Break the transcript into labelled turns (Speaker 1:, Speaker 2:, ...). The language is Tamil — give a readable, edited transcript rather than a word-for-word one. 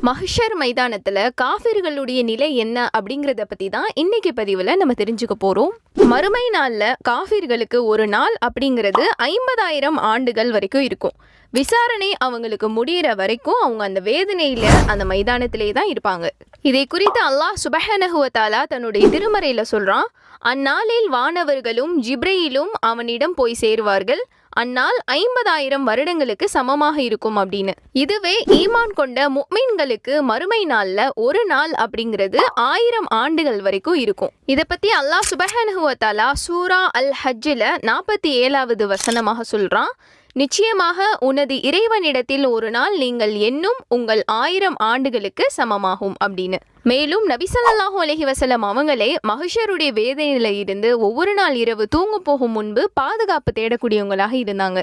Speaker 1: மஹ்ஷர் மைதானத்துல காஃபிர்களுடைய நிலை என்ன அப்படிங்கறத பத்தி தான் இன்னைக்கு பதிவுல நம்ம தெரிஞ்சுக்க போறோம். மறுமை நாள்ல காஃபிர்களுக்கு ஒரு நாள் அப்படிங்கிறது 50,000 ஆண்டுகள் வரைக்கும் இருக்கும். விசாரணை அவங்களுக்கு முடியிற வரைக்கும் அவங்க அந்த வேதனையில அந்த மைதானத்திலே தான் இருப்பாங்க. இதை குறித்து அல்லாஹ் சுப்ஹானஹு வ தஆலா தன்னுடைய திருமறையில சொல்றான், அந்நாளில் வானவர்களும் ஜிப்ரீலும் அவனிடம் போய் சேருவார்கள், அந்நாள் 50,000 வருடங்களுக்கு சமமாக இருக்கும் அப்படின்னு. இதுவே ஈமான் கொண்ட முஃமின்களுக்கு மறுமை நாள்ல ஒரு நாள் அப்படிங்கிறது 1000 ஆண்டுகள் வரைக்கும் இருக்கும். இதை பத்தி அல்லாஹ் சுப்ஹானஹு வ தஆலா சூரா அல் ஹஜ்ஜில் 47வது வசனமாக சொல்றான், நிச்சயமாக உனது இறைவனிடத்தில் ஒரு நாள் நீங்கள் எண்ணும் உங்கள் 1000 ஆண்டுகளுக்கு சமமாகும் அப்படின்னு. மேலும் நபி ஸல்லல்லாஹு அலைஹி வஸல்லம் அவங்களே மஹ்ஷருடைய வேதனையில இருந்து ஒவ்வொரு நாள் இரவு தூங்க போகும் முன்பு பாதுகாப்பு தேடக்கூடியவங்களாக இருந்தாங்க.